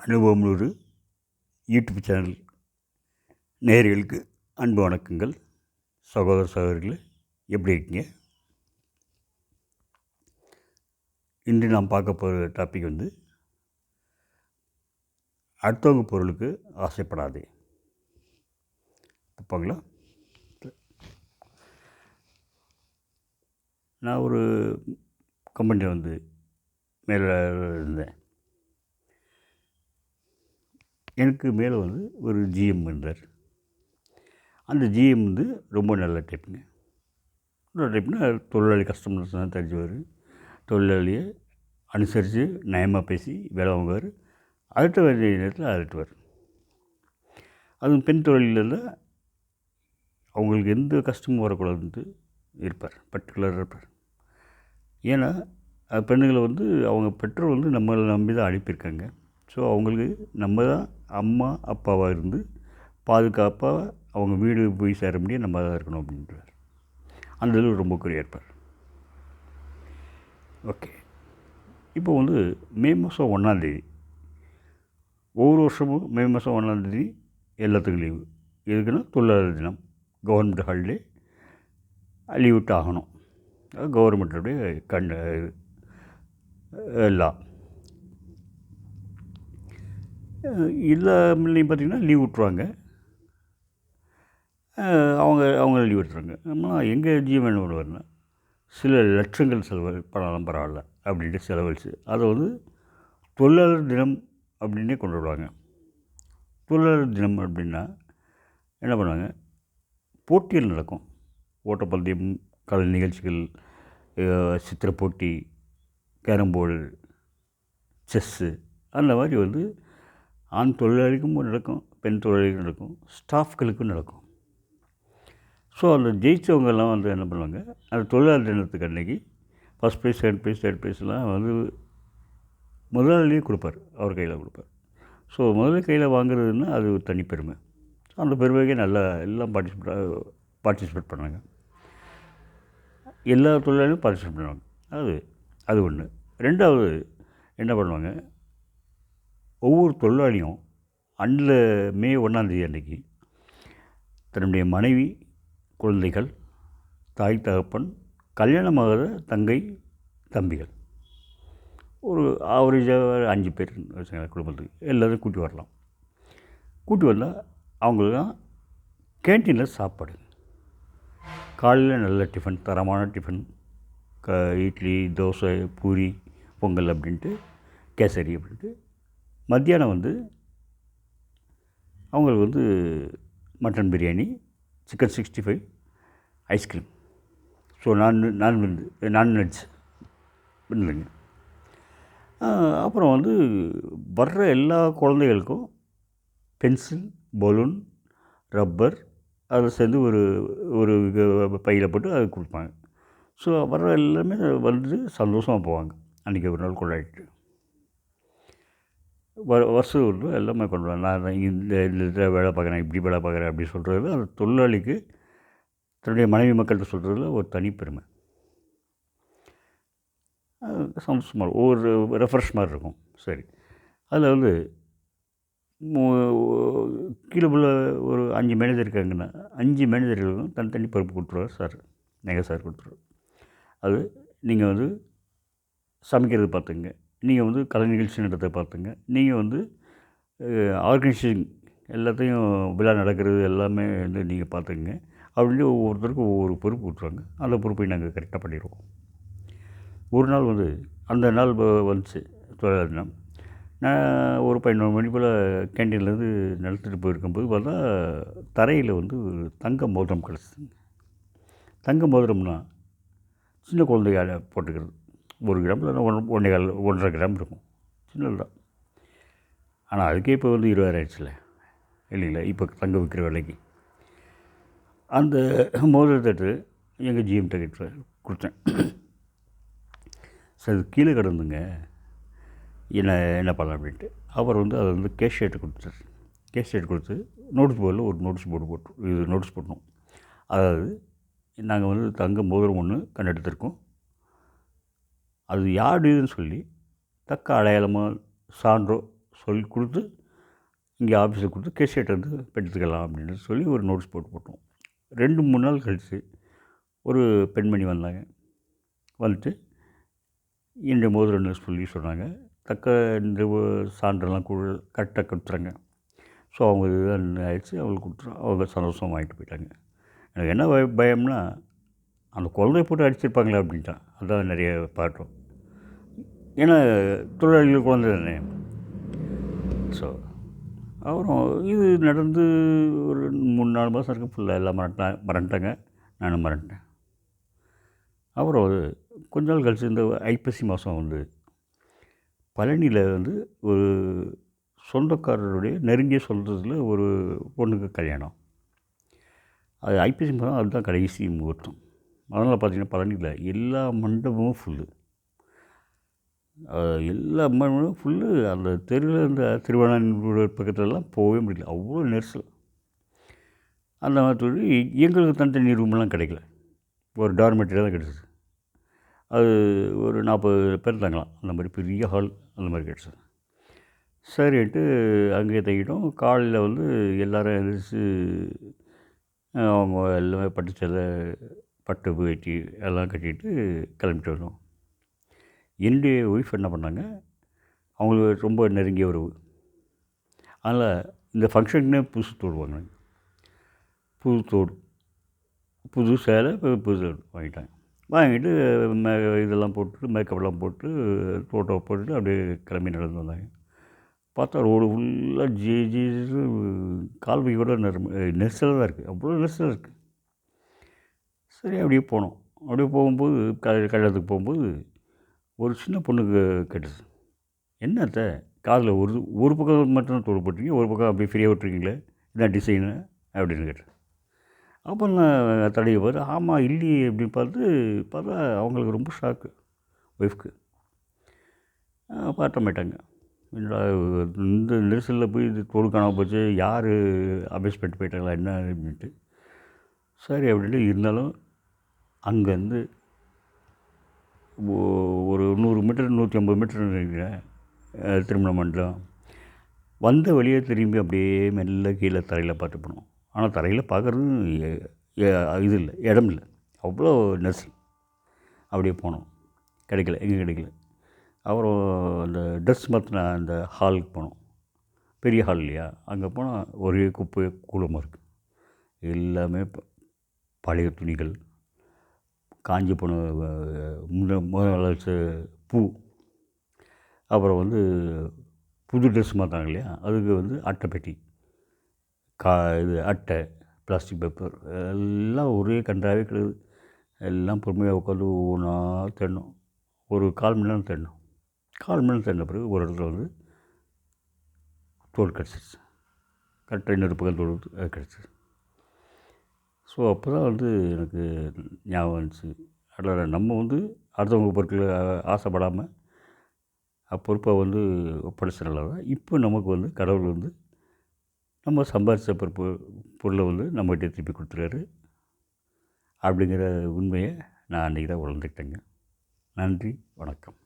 அனுபவம் ஒரு YouTube channel நேயர்களுக்கு அன்பு வணக்கங்கள். சகோதர சகோதரிகளே, எப்படி இருக்கீங்க? இன்று நாம் பார்க்க போகிற டாபிக் அடுத்தவங்க பொருளுக்கு ஆசைப்படாதே. தப்பாங்களா? நான் ஒரு கம்பெனியில் மேலே இருந்தேன். எனக்கு மேலே ஒரு ஜிஎம் இருந்தார். அந்த ஜிஎம் ரொம்ப நல்ல டைப்புங்க. நல்ல டைப்னா தொழிலாளி கஸ்டமர்ஸ் தான் தெரிஞ்சவர். தொழிலாளியை அனுசரித்து நயமாக பேசி வேலை வாங்குவார். அதட்ட வேண்டிய நேரத்தில் அதட்டுவார். அதுவும் பெண் தொழிலில் அவங்களுக்கு எந்த கஷ்டமும் வரக்கூடாதுன்ட்டு இருப்பார், பர்டிகுலராக இருப்பார். ஏன்னா பெண்ணுங்களை அவங்க பெற்றோர் நம்மளை நம்பி தான் அனுப்பியிருக்காங்க. ஸோ அவங்களுக்கு நம்ம தான் அம்மா அப்பாவாக இருந்து பாதுகாப்பாக அவங்க வீடு போய் சேர முடியும் நம்ம தான் இருக்கணும் அப்படின்றார். அந்த இதில் ரொம்ப குறியாக இருப்பார். ஓகே, இப்போ மே மாதம் 1 ஒவ்வொரு வருஷமும் மே மாதம் 1 எல்லாத்துக்கும் லீவு. எதுக்குன்னா தொழிலாளர் தினம், கவர்மெண்ட் ஹாலிடே, லீவ் விட்டு ஆகணும். கவர்மெண்ட்டுடைய லா. எல்லாத்துலேயும் பார்த்திங்கன்னா லீவ் விட்ருவாங்க. அவங்க லீவ் விட்டுறாங்க. நம்ம எங்கள் ஜீவன் என்ன பண்ணுவார்னா, சில லட்சங்கள் செலவு பண்ணாலும் பரவாயில்ல அப்படின்ட்டு செலவழிச்சு அதை தொழிலாளர் தினம் அப்படின்னே கொண்டு வருவாங்க. தொழிலாளர் தினம் அப்படின்னா என்ன பண்ணுவாங்க, போட்டிகள் நடக்கும். ஓட்டப்பந்தயம், கலை நிகழ்ச்சிகள், சித்திர போட்டி, கேரம் போர்டு, செஸ்ஸு, அந்த மாதிரி ஆண் தொழிலாளிக்கும் நடக்கும், பெண் தொழிலாளிக்கும் நடக்கும், ஸ்டாஃப்களுக்கும் நடக்கும். ஸோ அந்த ஜெயித்தவங்கெல்லாம் என்ன பண்ணுவாங்க, அந்த தொழிலாளர் தினத்துக்கு அன்றைக்கி first prize, second prize, third ப்ரைஸ்லாம் முதலாளியே கொடுப்பார், அவர் கையில் கொடுப்பார். ஸோ முதல்ல கையில் வாங்குறதுன்னா அது ஒரு தனிப்பெருமை. ஸோ அந்த பெருமைக்கே நல்லா எல்லாம் பார்ட்டிசிபேட் பண்ணாங்க. எல்லா தொழிலாளியும் பார்ட்டிசிபேட் பண்ணுவாங்க. அது ஒன்று. ரெண்டாவது என்ன பண்ணுவாங்க, ஒவ்வொரு தொழிலாளியும் மே 1 அன்றைக்கி தன்னுடைய மனைவி, குழந்தைகள், தாய் தகப்பன், கல்யாணமாகாத தங்கை, தம்பிகள், ஒரு ஆவரேஜாக 5 பேர் குடும்பத்துக்கு எல்லோரும் கூட்டி வரலாம். கூட்டி வந்தால் அவங்களுக்குலாம் கேன்டீனில் சாப்பாடு. காலையில் நல்ல டிஃபன், தரமான டிஃபன், இட்லி, தோசை, பூரி, பொங்கல் அப்படின்ட்டு, கேசரி அப்படின்ட்டு. மத்தியானம் அவங்களுக்கு mutton biryani, chicken 65, ice cream. So non veg இல்லைங்க. அப்புறம் வர்ற எல்லா குழந்தைகளுக்கும் பென்சில், பலூன், ரப்பர் அதை சேர்ந்து ஒரு ஒரு பையில் போட்டு அதை கொடுப்பாங்க. ஸோ வர்ற எல்லாமே சந்தோஷமாக போவாங்க. அன்றைக்கி ஒரு நாள் கொண்டாடிட்டு வருஷம் எல்லாமே கொண்டு நான் இந்த இதில் வேலை பார்க்குறேன், இப்படி வேலை பார்க்குறேன் அப்படி சொல்கிறது அந்த தொழிலாளிக்கு தன்னுடைய மனைவி மக்கள்கிட்ட சொல்கிறதுல ஒரு தனிப்பெருமை. சந்தோஷமாக இருக்கும், ஒவ்வொரு ரெஃப்ரெஷ் மாதிரி இருக்கும். சரி, அதில் கீழே உள்ள ஒரு 5 மேனேஜர் இருக்காங்கன்னா 5 மேனேஜர்களுக்கும் தனித்தனி பொறுப்பு கொடுத்துருவார் சார். எங்கள் சார் கொடுத்துருவார். அது நீங்கள் சமைக்கிறது பார்த்துங்க, நீங்கள் கலை நிகழ்ச்சி நடத்த பார்த்துங்க, நீங்கள் ஆர்கனைசேஷன் எல்லாத்தையும் விழா நடக்கிறது எல்லாமே நீங்கள் பார்த்துக்குங்க அப்படின்னு ஒவ்வொருத்தருக்கும் ஒவ்வொரு பொறுப்பு கொடுத்துருவாங்க. அந்த பொறுப்பை நாங்கள் கரெக்டாக பண்ணிடுவோம். ஒரு நாள் அந்த நாள் வந்துச்சு தொழிலாளர் தினம். நான் ஒரு 11 மணி போல் கேன்டீன்லேருந்து நடத்திட்டு போயிருக்கும்போது பார்த்தா தரையில் தங்க மோதிரம் கிடச்சிதுங்க. தங்க மோதிரம்னா சின்ன குழந்தைங்க போட்டுக்கிறது. 1 கிராம் இல்லை 1.5 கிராம் இருக்கும், சின்னது தான். ஆனால் அதுக்கே இப்போ 20,000 ஆயிடுச்சுல இல்லைங்களா, இப்போ தங்க விற்கிற விலைக்கு. அந்த மோதிரத்தை எங்கள் ஜிஎம்கிட்ட கிட்ட கொடுத்தேன். சார் இது கீழே கிடந்துங்க, என்ன பண்ணலாம் அப்படின்ட்டு. அவர் அதை கேஷ் ஷீட்டு கொடுத்தார். கேஷ் ஷீட் கொடுத்து நோட்டீஸ் போர்டில் ஒரு நோட்டீஸ் போர்டு இது நோட்டீஸ் போடணும். அதாவது நாங்கள் தங்க மோதிரம் ஒன்று கண்டெடுத்திருக்கோம், அது யாருடையதுன்னு சொல்லி தக்க அடையாளமாக சான்றோ சொல்லி கொடுத்து இங்கே ஆஃபீஸில் கொடுத்து கேஷியர்ட்ட வந்து எடுத்துக்கலாம் அப்படின்னு சொல்லி ஒரு நோட்டீஸ் போட்டோம். 2, 3 நாள் கழித்து ஒரு பெண்மணி வந்தாங்க. வந்துட்டு என்னுடைய மோதிரம்னு சொல்லி சொன்னாங்க. தக்க இந்த சான்றெல்லாம் கரெக்டாக கொடுத்துறாங்க. ஸோ அவங்க இதுதான் ஆயிடுச்சு. அவங்களுக்கு கொடுத்துட்டோம். அவங்க சந்தோஷமாக வாங்கிட்டு போயிட்டாங்க. எனக்கு என்ன பயம்னா, அந்த குழந்தைய போட்டு அடிச்சிருப்பாங்களே அப்படின்ட்டான். அதான் நிறைய பார்த்தோம். ஏன்னா தொழிலாளிகள் குழந்தை தானே. ஸோ அப்புறம் இது நடந்து ஒரு 3, 4 மாதம் இருக்கும். ஃபுல்லாக எல்லாம் மறந்துட்டாங்க. நானும் மறந்துட்டேன். அப்புறம் கொஞ்ச நாள் கழிச்சு இந்த ஐப்பசி மாதம் வந்து பழனியில் வந்து ஒரு சொந்தக்காரருடைய நெருங்கிய சொந்தத்தில் ஒரு பொண்ணுக்கு கல்யாணம். அது ஐப்பசி மாதம், அதுதான் கடைசி முகூர்த்தம். அதனால் பார்த்திங்கன்னா பழனியில் எல்லா மண்டபமும் ஃபுல்லு. எல்லா மண்டபமும் ஃபுல்லு. அந்த தெருவில் இந்த திருவானூர் பக்கத்துலலாம் போகவே முடியல, அவ்வளோ நெரிசல். அந்த மாதிரி எங்களுக்கு தனித்தனி ரூமெல்லாம் கிடைக்கல. ஒரு டார்மெட்ரி தான் கிடச்சிது. அது ஒரு 40 பேர் தங்கலாம். அந்த மாதிரி பெரிய ஹால் அந்த மாதிரி கிடச்சிது. சரின்ட்டு அங்கேயே தங்கிட்டோம். காலையில் வந்து எல்லோரும் எழுந்திரிச்சு அவங்க எல்லாமே பட்டு சேலை, பட்டு வேட்டி எல்லாம் கட்டிட்டு கிளம்பிட்டு வந்தோம். என்னுடைய ஒய்ஃப் என்ன பண்ணாங்க, அவங்களுக்கு ரொம்ப நெருங்கிய உறவு. அதனால் இந்த ஃபங்க்ஷனுக்குனே புதுசு தோடு வாங்கினாங்க. புது தோடு, புது சேலை, புது வாங்கிட்டாங்க. வாங்கிட்டு இதெல்லாம் போட்டு, மேக்கப்லாம் போட்டு, ஃபோட்டோ போட்டுட்டு அப்படியே கிளம்பி நடந்து வந்தாங்க. பார்த்தா ரோடு ஃபுல்லாக ஜேஜேன்னு கால் வைக்க கூட நெரிசலாக தான் இருக்குது. அவ்வளோ நெரிசலாக இருக்குது. சரி அப்படியே போனோம். அப்படியே போகும்போது கல்யாணத்துக்கு போகும்போது ஒரு சின்ன பொண்ணுக்கு கேட்டுச்சு, என்னத்த காதில் ஒரு பக்கம் மட்டும் தோடு போட்டிருக்கீங்க, ஒரு பக்கம் அப்படியே ஃப்ரீயாக விட்டுருக்கீங்களே, இதான் டிசைனு அப்படின்னு கேட்டேன். அப்போ நான் தடவி பாரு, ஆமாம் இல்லையே அப்படின்னு பார்த்தா அவங்களுக்கு ரொம்ப ஷாக்கு ஒய்ஃப்க்கு. பார்த்த மாட்டாங்க. இந்த நெரிசலில் போய் இது தோடு காணாமல் போச்சு, யார் அபேஸ் பண்ணிட்டு போயிட்டாங்களா என்ன அப்படின்ட்டு. சரி அப்படின்ட்டு இருந்தாலும் அங்கேருந்து ஒரு 100 மீட்டர் 150 மீட்டர் நினைக்கிறேன் திருமண மண்டபம். வந்த வழியே திரும்பி அப்படியே மெல்ல கீழே தரையில் பார்த்து போனோம். ஆனால் தரையில் பார்க்குறது இது இல்லை, இடம் இல்லை, அவ்வளோ நெரிசல். அப்படியே போனோம், கிடைக்கல, எங்கே கிடைக்கல. அப்புறம் அந்த ட்ரெஸ் மாற்றின அந்த ஹாலுக்கு போனோம். பெரிய ஹால் இல்லையா, அங்கே போனால் ஒரே குப்பை கூலமாக இருக்குது. எல்லாமே பழைய துணிகள், காஞ்சி போன முதல்ல வச்ச பூ, அப்புறம் வந்து புது ட்ரெஸ் மாற்றாங்க இல்லையா, அதுக்கு வந்து அட்டைப்பெட்டி, இது அட்டை, பிளாஸ்டிக் பேப்பர் எல்லாம் ஒரே கன்றாவே கிடக்குது. எல்லாம் பொறுமையாக உட்காந்து ஒவ்வொன்றா தேடணும். ஒரு 1/4 மணி நேரம் தேடணும். 1/4 மணி நேரம் தேடின பிறகு ஒரு இடத்துல வந்து தோடு கிடச்சிருச்சு. கரெக்டாக இன்னொரு பக்கம் தோடு கிடச்சிது. ஸோ அப்போ தான் வந்து எனக்கு ஞாபகம் வந்துச்சு, அதில் நம்ம வந்து அடுத்தவங்க பொருட்களை ஆசைப்படாமல் பொறுப்பை வந்து ஒப்படைச்சனால தான் இப்போ நமக்கு வந்து கடவுள் வந்து நம்ம சம்பாதிச்ச பொருளை வந்து நம்மகிட்ட திருப்பி கொடுத்துருக்காரு அப்படிங்கிற உண்மையை நான் அன்றைக்கி தான் உணர்ந்துக்கிட்டேங்க. நன்றி, வணக்கம்.